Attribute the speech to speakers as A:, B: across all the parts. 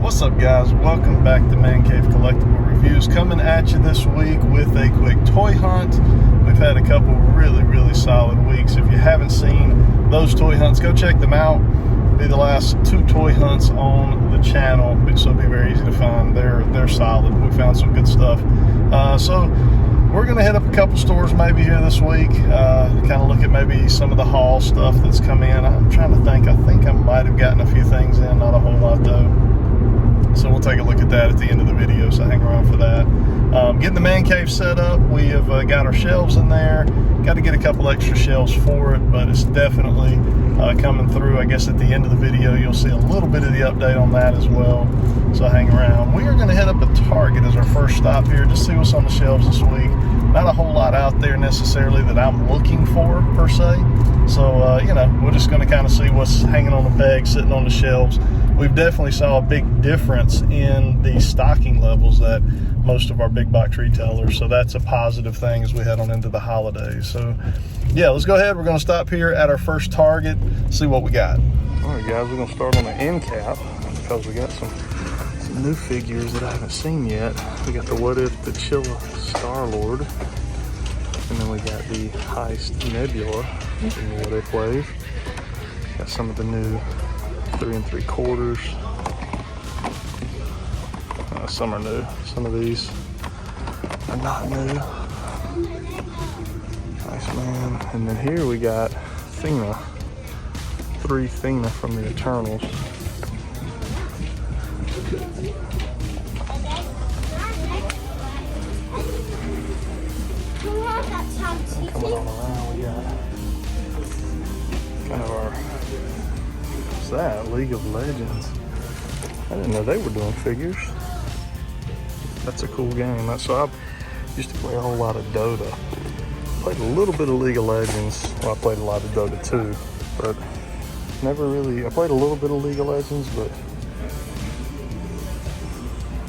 A: What's up, guys? Welcome back to ManCave Collectible Reviews, coming at you this week with a quick toy hunt. We've had a couple really solid weeks. If you haven't seen those toy hunts, go check them out. Be the last two toy hunts on the channel, which will be very easy to find. They're solid. We found some good stuff. So we're going to hit up a couple stores maybe here this week, kind of look at maybe some of the haul stuff that's come in. I'm trying to think. I think I might have gotten a few things in, not a whole lot though. So we'll take a look at that at the end of the video, so hang around for that. Getting the man cave set up. We have got our shelves in there. Got to get a couple extra shelves for it, but it's definitely coming through. I guess at the end of the video, you'll see a little bit of the update on that as well. So hang around. We are going to head up at Target as our first stop here, just see what's on the shelves this week. Not a whole lot out there necessarily that I'm looking for, per se. So, you know, we're just going to kind of see what's hanging on the peg, sitting on the shelves. We've definitely saw a big difference in the stocking levels at most of our big box retailers. So that's a positive thing as we head on into the holidays. So, yeah, let's go ahead. We're going to stop here at our first Target, see what we got. All right, guys, we're going to start on the end cap because we got some new figures that I haven't seen yet. We got the What If the Chilla Star-Lord. And then we got the Heist Nebula in the What If wave. Got some of the new 3 3/4. Some are new. Some of these are not new. Nice, man. And then here we got Thena. 3 Thena from the Eternals. Coming on around, we got kind of our, what's that? League of Legends. I didn't know they were doing figures. That's a cool game. So I used to play a whole lot of Dota. Played a little bit of League of Legends. Well, I played a lot of Dota too, but never really, I played a little bit of League of Legends, but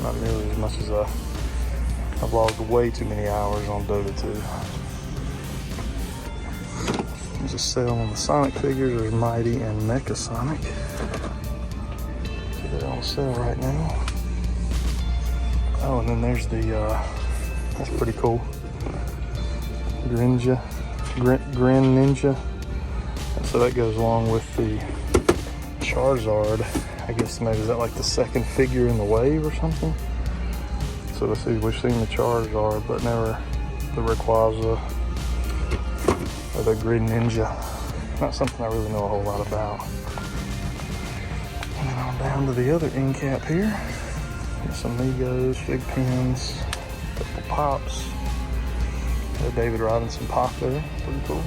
A: not nearly as much as I've logged way too many hours on Dota 2. There's a sale on the Sonic figures. There's Mighty and Neca Sonic. So they're on sale right now. Oh, and then there's the, that's pretty cool. Grin Ninja. So that goes along with the Charizard. I guess maybe is that like the second figure in the wave or something? So let's see, we've seen the Charizard, but never the Rayquaza or the Grid Ninja. Not something I really know a whole lot about. And then on down to the other end cap here. Got some Migos, Fig Pins, a couple Pops. Got a David Robinson Pop there, pretty cool.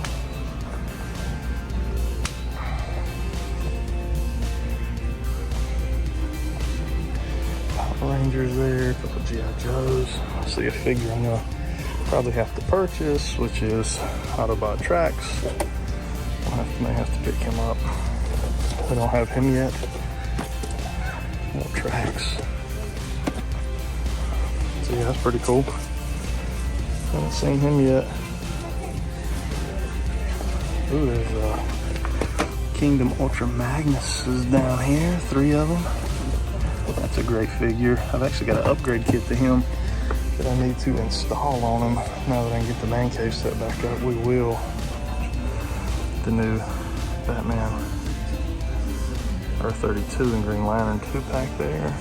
A: Rangers there, a couple G.I. Joes. I see a figure I'm gonna probably have to purchase, which is Autobot Trax. May have to pick him up. We don't have him yet. No Trax. So yeah, that's pretty cool. Haven't seen him yet. Ooh, there's Kingdom Ultra Magnus is down here, 3 of them. That's a great figure. I've actually got an upgrade kit to him that I need to install on him. Now that I can get the man cave set back up, we will. The new Batman Earth 32 and Green Lantern 2-pack there.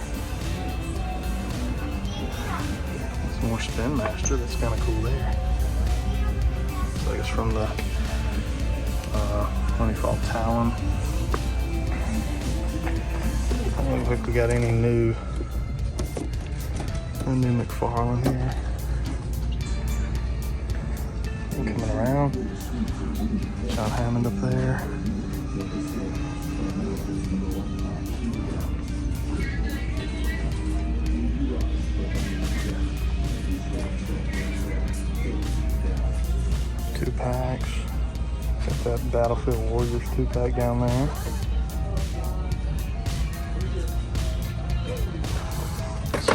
A: Some more Spin Master. That's kind of cool there. So I guess from the Honeyfall Talon. I don't think we got any new McFarlane here. Coming around. John Hammond up there. Two packs. Got that Battlefield Warriors 2-pack down there.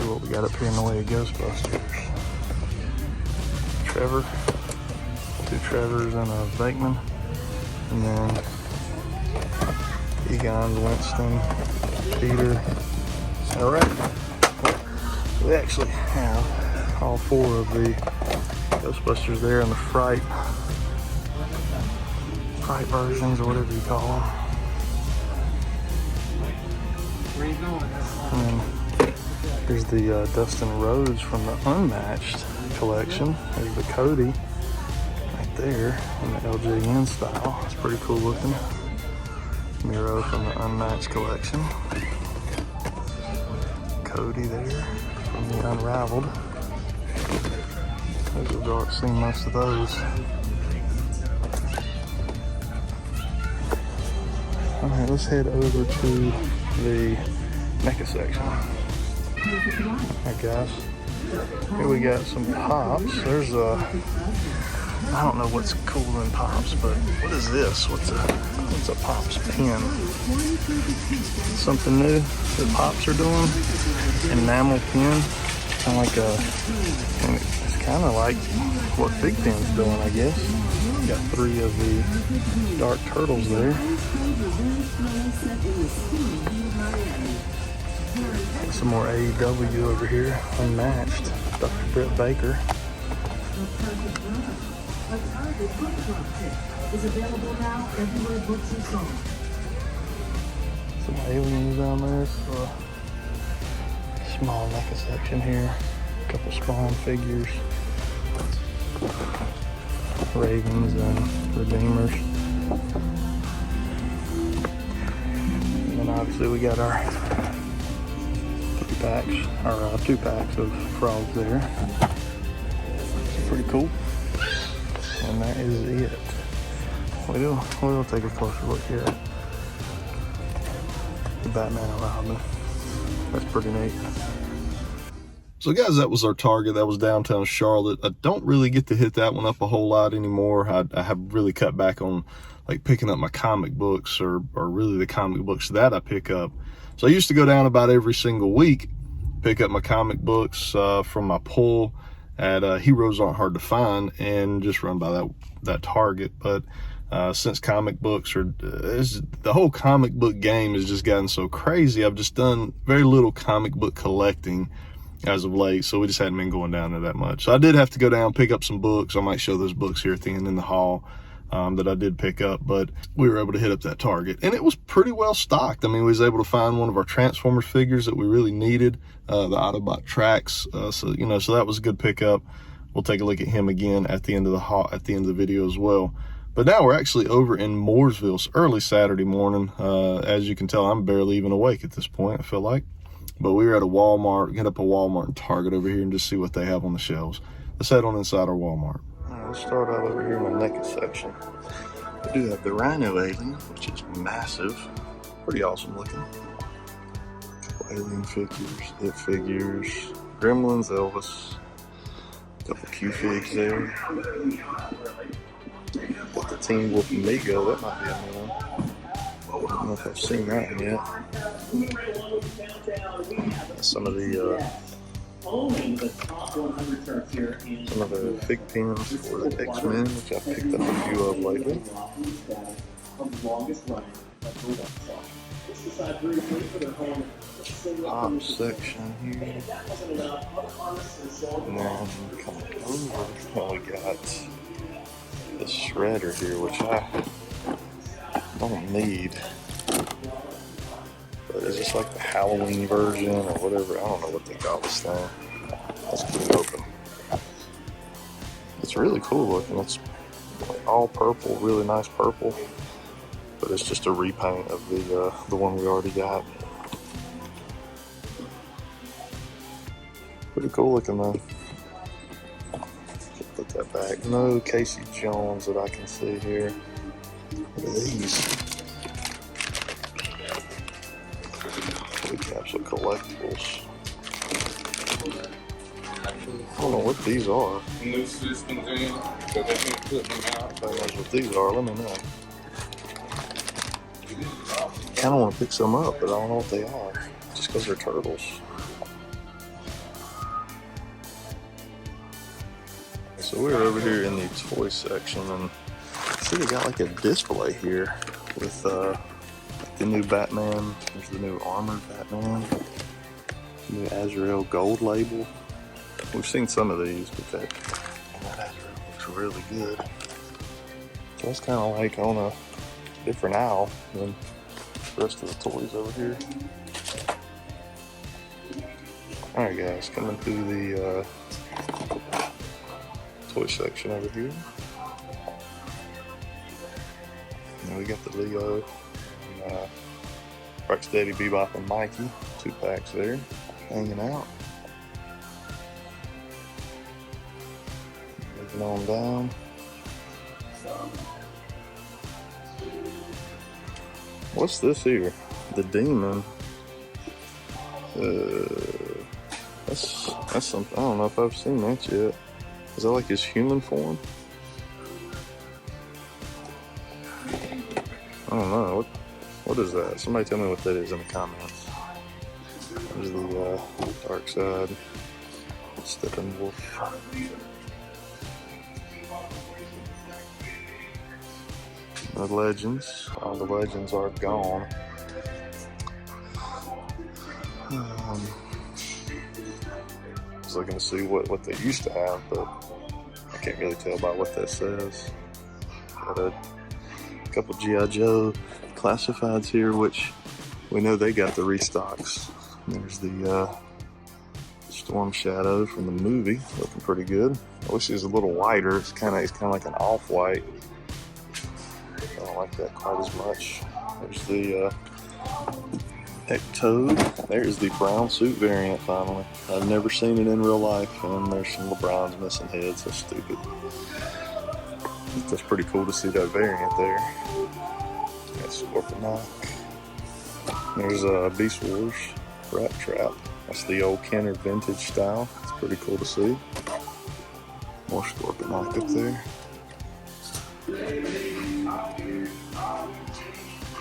A: What we got up here in the way of Ghostbusters. Trevor, 2 Trevors and a Bateman, and then Egon, Winston, Peter, All right, we actually have all 4 of the Ghostbusters there in the fright versions, or whatever you call them.
B: Where you going?
A: And here's the Dustin Rhodes from the Unmatched collection. There's the Cody right there in the LJN style. It's pretty cool looking. Miro from the Unmatched collection. Cody there from the Unraveled. Those have already seen most of those. Alright, let's head over to the Neca section. Alright guys, here we got some pops. There's a, I don't know what's cooler than pops, but what is this? What's a pops pin? Something new that pops are doing? Enamel pin, kind of like a, it's kind of like what Big Pin's doing, I guess. Got 3 of the dark turtles there. Some more AEW over here, Unmatched. Dr. Britt Baker. Some aliens down there. So small Neca section here. A couple Spawn figures. Ravens and Redeemers. And then obviously we got our 3 packs, or 2 packs of frogs there. Pretty cool. And that is it. We'll take a closer look here at the Batman and Robin. That's pretty neat. So guys, that was our target. That was downtown Charlotte. I don't really get to hit that one up a whole lot anymore. I have really cut back on like picking up my comic books or really the comic books that I pick up. So I used to go down about every single week, pick up my comic books from my pull at Heroes Aren't Hard to Find and just run by that Target. But since comic books the whole comic book game has just gotten so crazy, I've just done very little comic book collecting as of late, so we just hadn't been going down there that much. So I did have to go down, pick up some books. I might show those books here at the end in the hall that I did pick up, but we were able to hit up that Target, and it was pretty well stocked. I mean, we was able to find one of our Transformers figures that we really needed, the Autobot Trax, so that was a good pickup. We'll take a look at him again at the end of the video as well. But now we're actually over in Mooresville. It's early Saturday morning. As you can tell, I'm barely even awake at this point, I feel like. But we were at a Walmart, hit up a Walmart and Target over here and just see what they have on the shelves. Let's head on inside our Walmart. All right, let's start out over here in the Neca section. We do have the Rhino Alien, which is massive. Pretty awesome looking. Alien figures, It figures, Gremlins, Elvis. A couple Q-figs there. Got the Teen Wolf Mego, that might be a new one. I don't know if I've seen that one yet. Some of the fig pins for the X-Men, which I've picked up a few of lately. Pop section here. And then coming over, we got the Shredder here, which I don't need. But is this like the Halloween version or whatever? I don't know what they call this thing. Let's get it open. It's really cool looking. It's like all purple, really nice purple. But it's just a repaint of the one we already got. Pretty cool looking though. Put that back. No Casey Jones that I can see here. Look at these. Capsule collectibles. I don't know what these are. Nobody knows what these are. Let me know. Kind of want to pick some up, but I don't know what they are. Just because they're turtles. So we're over here in the toy section, and I see they got like a display here with the new Batman. There's the new armored Batman. New Azrael gold label. We've seen some of these, but that Azrael looks really good. So it's kind of like on a different aisle than the rest of the toys over here. Alright guys, coming through the toy section over here. And we got the Leo and Rocksteady, Bebop, and Mikey. 2 packs there, hanging out. Moving on down. What's this here? The Demon. That's something. I don't know if I've seen that yet. Is that like his human form? I don't know. What is that? Somebody tell me what that is in the comments. There's the Dark Side Steppenwolf. The Legends. All the Legends are gone. I was looking to see what they used to have, but I can't really tell by what that says. Got a couple G.I. Joe classifieds here, which we know they got the restocks. There's the Storm Shadow from the movie, looking pretty good. I wish it was a little whiter. It's kind of like an off-white. I don't like that quite as much. There's the Ectoad. There's the brown suit variant finally. I've never seen it in real life, and there's some LeBrons missing heads. That's stupid. That's pretty cool to see that variant there. Got Scorponok. There's Beast Wars Rat Trap. That's the old Kenner vintage style. It's pretty cool to see. More Scorponok up there.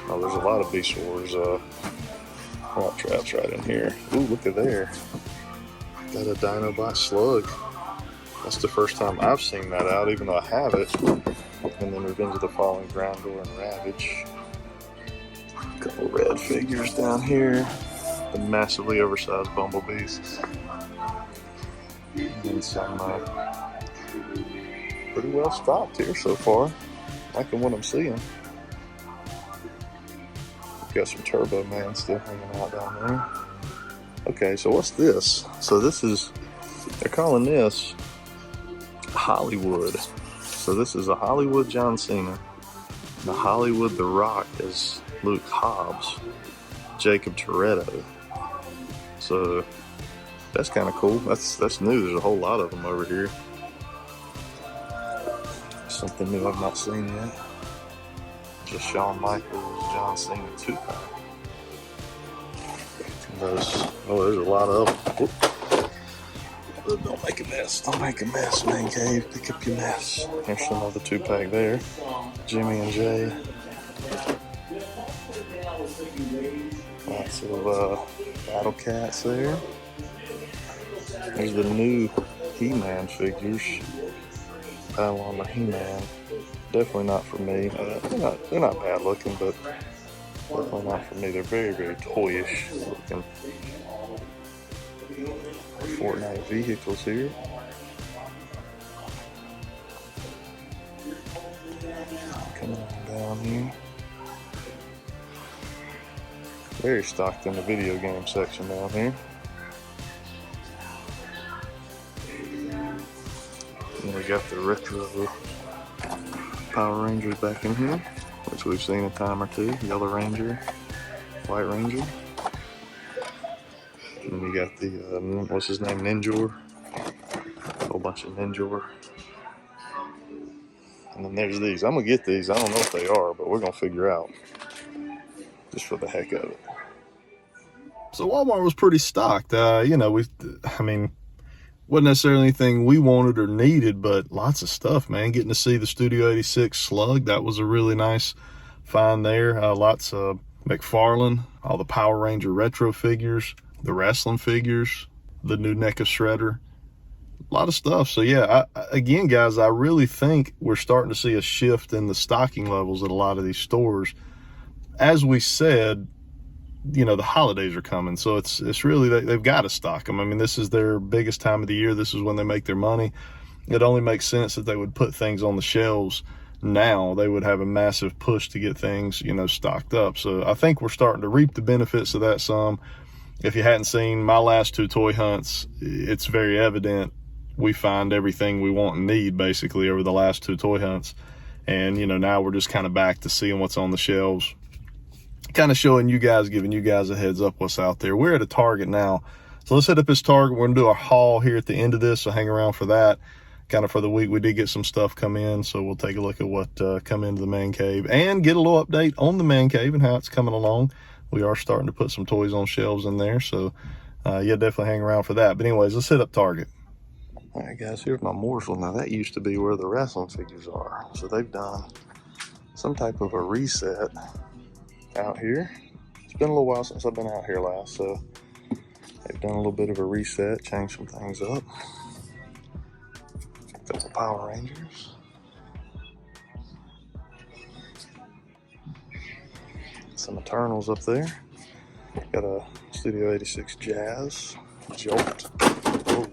A: Oh, there's a lot of Beast Wars Rat Traps right in here. Ooh, look at there. Got a Dinobot Slug. That's the first time I've seen that out, even though I have it. And then Revenge of the Fallen, Groundor, and Ravage. A couple red figures down here. The massively oversized Bumblebees. And some pretty well stocked here so far. Liking what I'm seeing. Got some Turbo Man still hanging out down there. Okay, so what's this? So this is, they're calling this Hollywood. So this is a Hollywood John Cena. And the Hollywood The Rock is Luke Hobbs, Jacob Toretto. So that's kind of cool. That's new. There's a whole lot of them over here. Something new I've not seen yet. Just Shawn Michaels, John Cena 2-pack. There's a lot of them. Whoop. Don't make a mess. Don't make a mess, ManCave. Pick up your mess. There's another 2-pack there. Jimmy and Jay. Lots of Battle Cats there. There's the new He-Man figures. Battle Armor He-Man. Definitely not for me. They're not bad looking, but definitely not for me. They're very, very toyish looking. Fortnite vehicles here. Coming on down here. Very stocked in the video game section down here. And we got the retro Power Rangers back in here, which we've seen a time or two. Yellow Ranger, White Ranger. And we got the, what's his name, Ninjor. A whole bunch of Ninjor. And then there's these. I'm going to get these. I don't know what they are, but we're going to figure out. Just for the heck of it. So Walmart was pretty stocked. You know, wasn't necessarily anything we wanted or needed, but lots of stuff, man. Getting to see the Studio 86 Slug, that was a really nice find there. Lots of McFarlane, all the Power Ranger retro figures, the wrestling figures, the new Neca Shredder. A lot of stuff. So yeah, again, guys, I really think we're starting to see a shift in the stocking levels at a lot of these stores. As we said, you know, the holidays are coming, so it's really, they've got to stock them. I mean, this is their biggest time of the year. This is when they make their money. It only makes sense that they would put things on the shelves now. They would have a massive push to get things, you know, stocked up. So I think we're starting to reap the benefits of that some. If you hadn't seen my last 2 toy hunts, it's very evident we find everything we want and need basically over the last 2 toy hunts. And, you know, now we're just kind of back to seeing what's on the shelves, kind of showing you guys, giving you guys a heads up what's out there. We're at a Target now. So let's hit up this Target. We're gonna do a haul here at the end of this, so hang around for that. Kind of for the week, we did get some stuff come in, so we'll take a look at what come into the man cave and get a little update on the man cave and how it's coming along. We are starting to put some toys on shelves in there, so yeah, definitely hang around for that. But anyways, let's hit up Target. All right, guys, here's my morsel. Now, that used to be where the wrestling figures are, so they've done some type of a reset out here. It's been a little while since I've been out here last, so they've done a little bit of a reset, changed some things up. A couple Power Rangers. Some Eternals up there. Got a Studio 86 Jazz Jolt. Oh.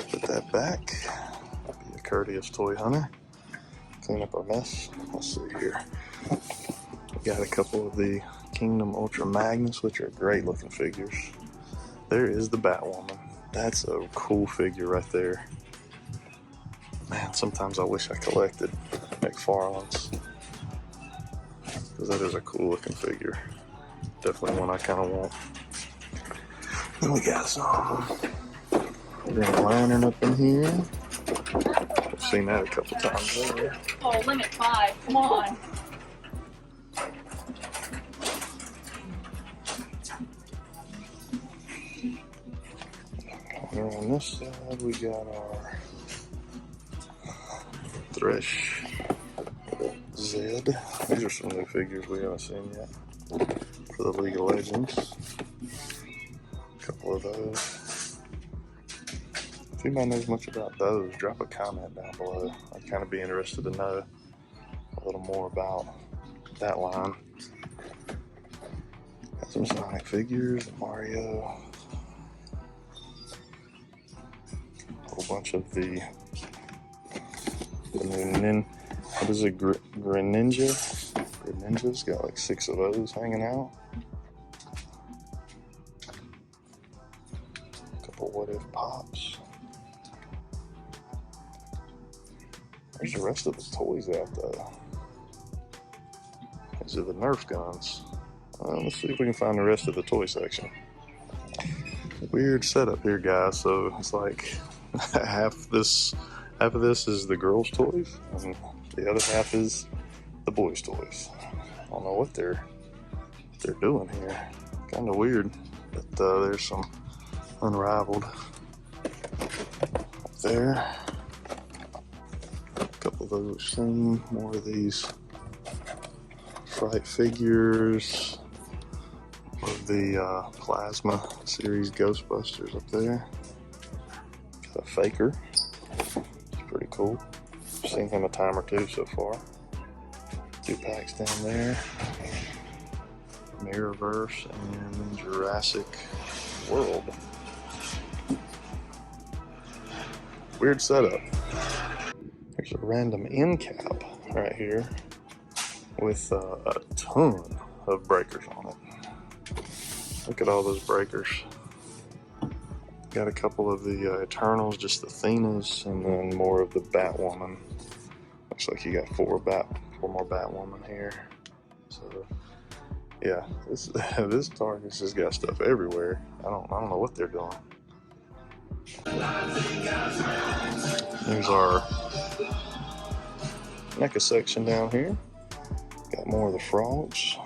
A: Put that back. Be a courteous toy hunter. Clean up our mess. Let's see here. We got a couple of the Kingdom Ultra Magnus, which are great looking figures. There is the Batwoman. That's a cool figure right there. Man, sometimes I wish I collected McFarlane's, because that is a cool looking figure. Definitely one I kind of want. Then we got some Green Lantern up in here. I've seen that a couple times earlier.
C: Oh, limit 5, come on.
A: And on this side, we got our Thresh Zed. These are some new figures we haven't seen yet for the League of Legends. A couple of those. If anybody knows much about those, drop a comment down below. I'd kind of be interested to know a little more about that line. Got some Sonic figures, Mario. A whole bunch of the new what is it, Greninja? Greninja's got like 6 of those hanging out. A couple What If Pops. Where's the rest of the toys out though? These are the Nerf guns. Let's see if we can find the rest of the toy section. Weird setup here, guys. So it's like half of this is the girls' toys, and the other half is the boys' toys. I don't know what they're doing here. Kind of weird, but there's some Unrivaled up there. A couple of those we've seen. More of these Fright figures. Of the Plasma series Ghostbusters up there. Got a Faker. Pretty cool. Seen him a time or 2 so far. 2 packs down there. Mirrorverse and Jurassic World. Weird setup. There's a random end cap right here with a ton of breakers on it. Look at all those breakers. Got a couple of the Eternals, just the Athenas, and then more of the Batwoman. Looks like you got 4 more Batwoman here. So yeah, this Target has got stuff everywhere. I don't know what they're doing. There's our Neca section down here. Got more of the frogs.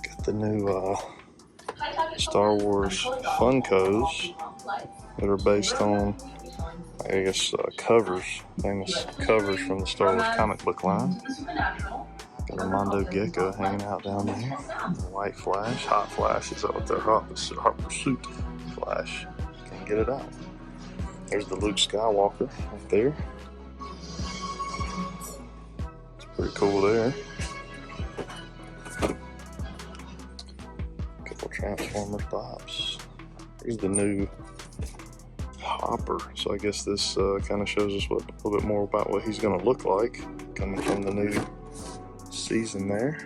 A: Got the new Star Wars Funkos that are based on, I guess, famous covers from the Star Wars comic book line. Got a Mondo Gecko hanging out down there. White Flash, Hot Flash, is that what they're Hot Pursuit Flash. Can't get it out. There's the Luke Skywalker right there. It's pretty cool there. Transformers Pops. Here's the new hopper. So I guess this kind of shows us a little bit more about what he's going to look like coming from the new season there.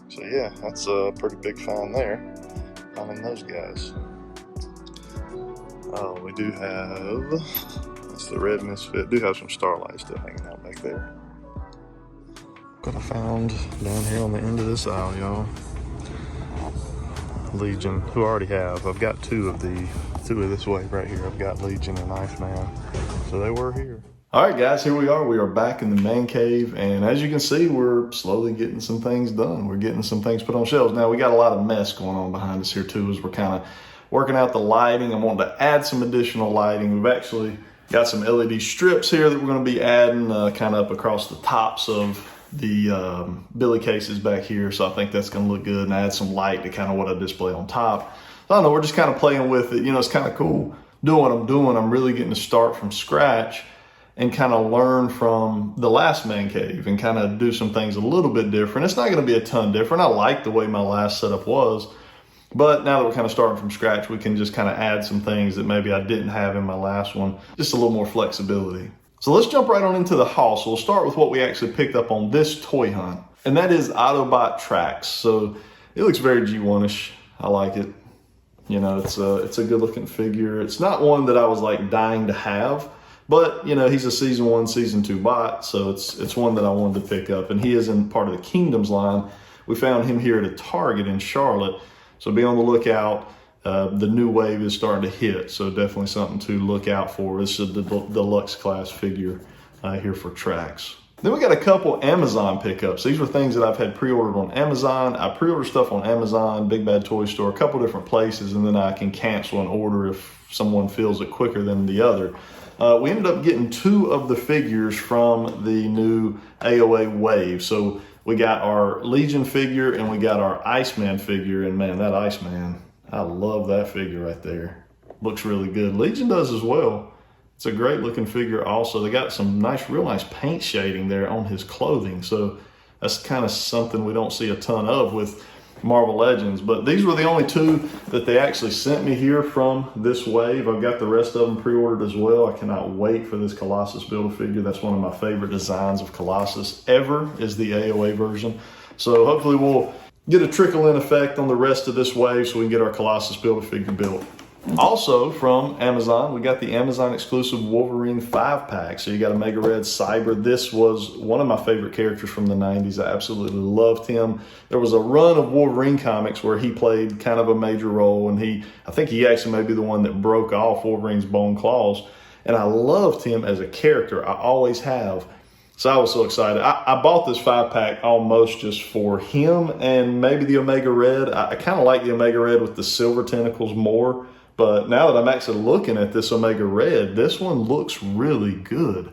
A: So yeah, that's a pretty big find there. Finding those guys. Oh, we do have, that's the Red Misfit. Do have some Starlight still hanging out back there. What I found down here on the end of this aisle, y'all. Legion, who I already have. I've got two of this wave right here. I've got Legion and Iceman. So they were here. All right, guys, here we are. We are back in the man cave, and as you can see, we're slowly getting some things done. We're getting some things put on shelves. Now, we got a lot of mess going on behind us here, too, as we're kind of working out the lighting. I'm wanting to add some additional lighting. We've actually got some LED strips here that we're going to be adding kind of up across the tops of the billy cases back here. So I think that's going to look good, and add some light to kind of what I display on top. So I don't know, we're just kind of playing with it. You know, it's kind of cool doing what I'm doing. I'm really getting to start from scratch and kind of learn from the last man cave and kind of do some things a little bit different. It's not going to be a ton different. I like the way my last setup was, but now that we're kind of starting from scratch, we can just kind of add some things that maybe I didn't have in my last one. Just a little more flexibility. So let's jump right on into the haul. So we'll start with what we actually picked up on this toy hunt, and that is Autobot Tracks. So it looks very G1-ish. I like it. You know, it's a good looking figure. It's not one that I was like dying to have, but you know, he's a season 1, season 2 bot, so it's one that I wanted to pick up, and he is in part of the Kingdoms line. We found him here at a Target in Charlotte, so be on the lookout. The new wave is starting to hit, so definitely something to look out for. This is the deluxe class figure here for Tracks. Then we got a couple Amazon pickups. These were things that I've had pre-ordered on Amazon. I pre-order stuff on Amazon, Big Bad Toy Store, a couple different places, and then I can cancel an order if someone feels it quicker than the other. We ended up getting 2 of the figures from the new AOA wave. So we got our Legion figure and we got our Iceman figure, and man, that Iceman, I love that figure right there. Looks really good. Legion does as well. It's a great looking figure also. They got some real nice paint shading there on his clothing. So that's kind of something we don't see a ton of with Marvel Legends. But these were the only 2 that they actually sent me here from this wave. I've got the rest of them pre-ordered as well. I cannot wait for this Colossus Build-A-Figure. That's one of my favorite designs of Colossus ever, is the AOA version. So hopefully we'll get a trickle-in effect on the rest of this wave so we can get our Colossus Build-A-Figure built. Also from Amazon, we got the Amazon exclusive Wolverine 5-pack. So you got a Mega Red Cyber. This was one of my favorite characters from the 90s. I absolutely loved him. There was a run of Wolverine comics where he played kind of a major role, and I think he actually may be the one that broke off Wolverine's bone claws. And I loved him as a character. I always have. So I was so excited. I bought this 5-pack almost just for him and maybe the Omega Red. I kind of like the Omega Red with the silver tentacles more. But now that I'm actually looking at this Omega Red, this one looks really good.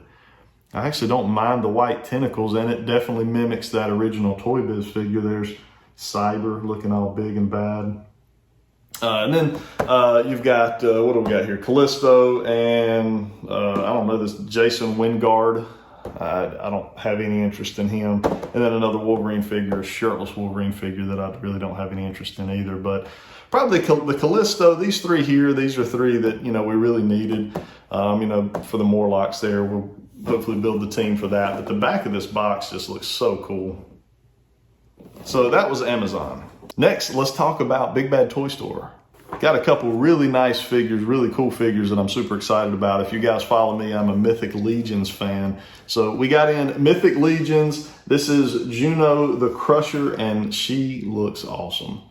A: I actually don't mind the white tentacles, and it definitely mimics that original Toy Biz figure. There's Cyber looking all big and bad. And then you've got, what do we got here? Callisto and, I don't know, this Jason Wingard. I don't have any interest in him. And then another Wolverine figure, a shirtless Wolverine figure that I really don't have any interest in either. But probably the Callisto, these 3 here, these are 3 that, you know, we really needed, you know, for the Morlocks there. We'll hopefully build the team for that. But the back of this box just looks so cool. So that was Amazon. Next, let's talk about Big Bad Toy Store. Got a couple really nice figures, really cool figures that I'm super excited about. If you guys follow me, I'm a Mythic Legions fan. So we got in Mythic Legions. This is Juno the Crusher, and she looks awesome.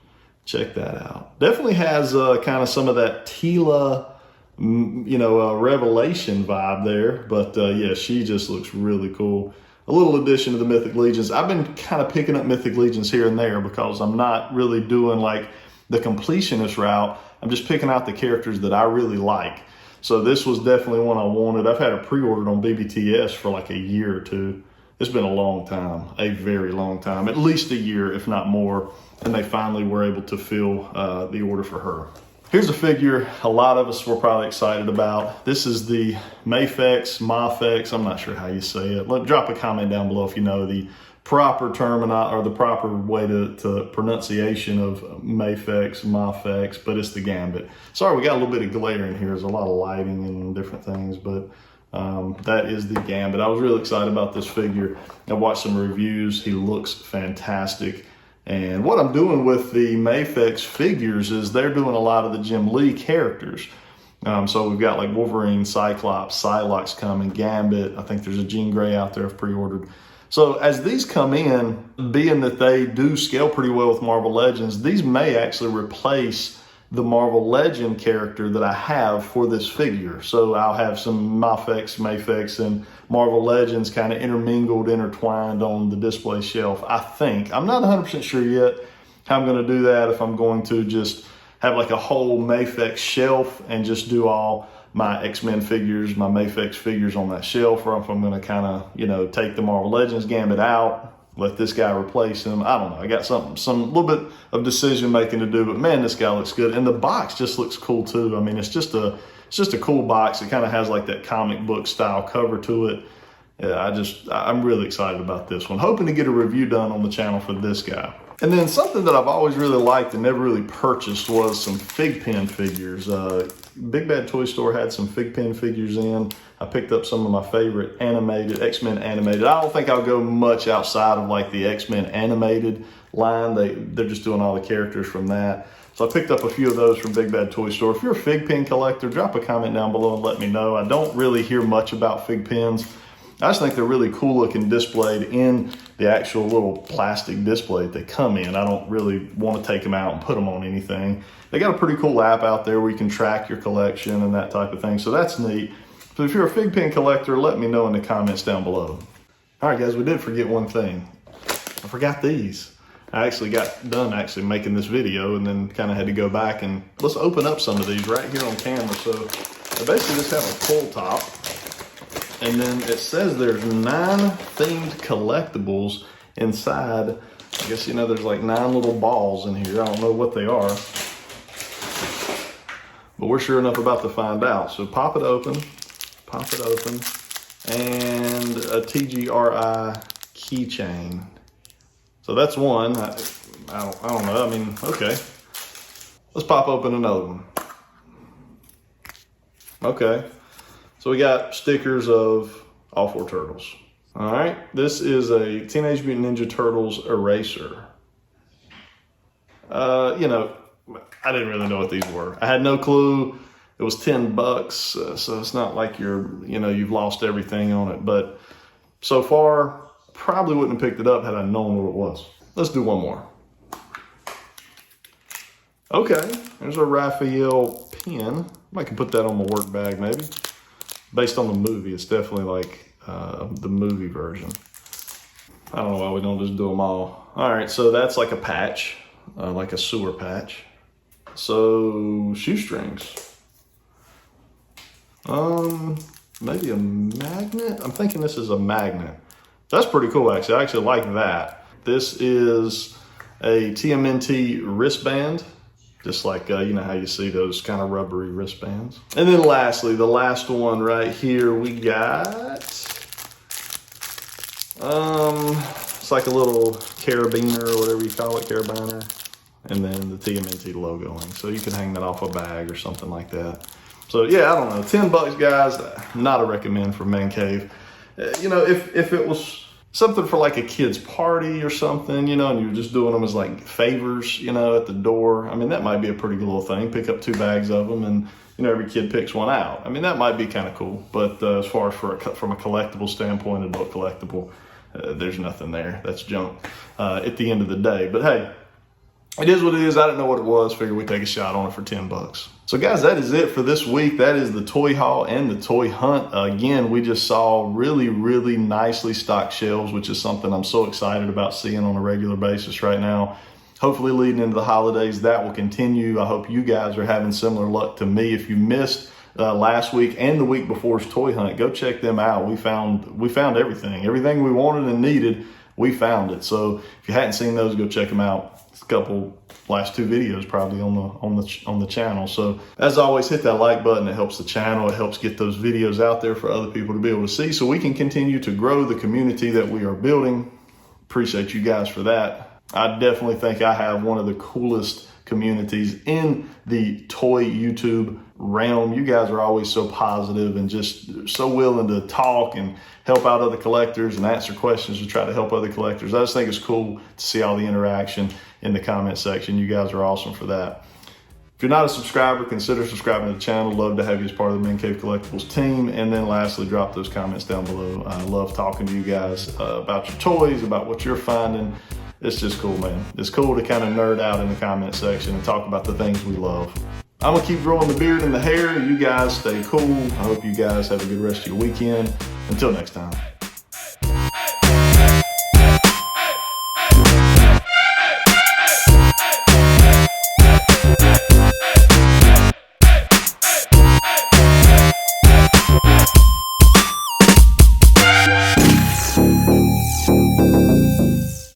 A: Check that out. Definitely has kind of some of that Tila, you know, Revelation vibe there. But yeah, she just looks really cool. A little addition to the Mythic Legions. I've been kind of picking up Mythic Legions here and there because I'm not really doing like the completionist route. I'm just picking out the characters that I really like. So this was definitely one I wanted. I've had it pre-ordered on BBTS for like a year or 2. It's been a long time, a very long time, at least a year, if not more. And they finally were able to fill the order for her. Here's a figure a lot of us were probably excited about. This is the Mafex, I'm not sure how you say it. Drop a comment down below if you know the proper or the proper way to pronunciation of Mafex, but it's the Gambit. Sorry, we got a little bit of glare in here. There's a lot of lighting and different things, but that is the Gambit. I was really excited about this figure. I watched some reviews. He looks fantastic. And what I'm doing with the Mafex figures is they're doing a lot of the Jim Lee characters. So we've got like Wolverine, Cyclops, Psylocke coming, Gambit. I think there's a Jean Grey out there I've pre-ordered. So as these come in, being that they do scale pretty well with Marvel Legends, these may actually replace the Marvel Legend character that I have for this figure. So I'll have some Mafex, and Marvel Legends kind of intertwined on the display shelf, I think. I'm not 100% sure yet how I'm going to do that, if I'm going to just have like a whole Mafex shelf and just do all my X-Men figures, my Mafex figures on that shelf, or if I'm going to kind of, take the Marvel Legends Gambit out, let this guy replace him. I don't know. I got some little bit of decision making to do, but man, this guy looks good, and the box just looks cool too. I mean, it's just a cool box. It kind of has like that comic book style cover to it. Yeah, I'm really excited about this one. Hoping to get a review done on the channel for this guy. And then something that I've always really liked and never really purchased was some Figpen figures. Big Bad Toy Store had some Figpen figures in. I picked up some of my favorite animated, X-Men animated. I don't think I'll go much outside of like the X-Men animated line. They're just doing all the characters from that. So I picked up a few of those from Big Bad Toy Store. If you're a Figpen collector, drop a comment down below and let me know. I don't really hear much about Figpens. I just think they're really cool looking displayed in the actual little plastic display that they come in. I don't really want to take them out and put them on anything. They got a pretty cool app out there where you can track your collection and that type of thing. So that's neat. So if you're a Figpen collector, let me know in the comments down below. All right, guys, we did forget one thing. I forgot these. I actually got done making this video and then kind of had to go back and let's open up some of these right here on camera. So I basically just have a pull top. And then it says there's 9 themed collectibles inside. I guess, there's like 9 little balls in here. I don't know what they are, but we're sure enough about to find out. So pop it open, and a TGRI keychain. So that's one. I don't know. I mean, okay. Let's pop open another one. Okay. So we got stickers of all 4 turtles. All right, this is a Teenage Mutant Ninja Turtles eraser. I didn't really know what these were. I had no clue. It was $10, so it's not like you've lost everything on it. But so far, probably wouldn't have picked it up had I known what it was. Let's do one more. Okay, there's a Raphael pen. I can put that on my work bag maybe. Based on the movie, it's definitely like the movie version. I don't know why we don't just do them all. All right, so that's like a patch, like a sewer patch. So shoestrings. Maybe a magnet? I'm thinking this is a magnet. That's pretty cool, actually. I actually like that. This is a TMNT wristband. Just like, how you see those kind of rubbery wristbands. And then lastly, the last one right here, we got, it's like a little carabiner or whatever you call it, carabiner. And then the TMNT logoing. So you can hang that off a bag or something like that. So yeah, I don't know, $10 guys, not a recommend for ManCave. If it was something for like a kid's party or something, and you're just doing them as like favors, at the door. I mean, that might be a pretty good little thing. Pick up 2 bags of them and, every kid picks one out. I mean, that might be kind of cool. But as far as from a collectible standpoint, adult collectible, there's nothing there. That's junk at the end of the day. But hey, it is what it is. I didn't know what it was. Figured we'd take a shot on it for $10. So guys, that is it for this week. That is the toy haul and the toy hunt. Again, we just saw really, really nicely stocked shelves, which is something I'm so excited about seeing on a regular basis right now. Hopefully leading into the holidays, that will continue. I hope you guys are having similar luck to me. If you missed last week and the week before's toy hunt, go check them out. We found everything we wanted and needed. We found it. So if you hadn't seen those, go check them out. It's a last 2 videos probably on the channel. So as always, hit that like button. It helps the channel. It helps get those videos out there for other people to be able to see, so we can continue to grow the community that we are building. appreciate you guys for that. I definitely think I have one of the coolest communities in the toy YouTube realm. You guys are always so positive and just so willing to talk and help out other collectors and answer questions to try to help other collectors. I just think it's cool to see all the interaction in the comment section. You guys are awesome for that. If you're not a subscriber, consider subscribing to the channel. Love to have you as part of the ManCave Collectibles team. And then lastly, drop those comments down below. I love talking to you guys about your toys, about what you're finding. It's just cool, man. It's cool to kind of nerd out in the comment section and talk about the things we love. I'm gonna keep growing the beard and the hair. You guys stay cool. I hope you guys have a good rest of your weekend. Until next time.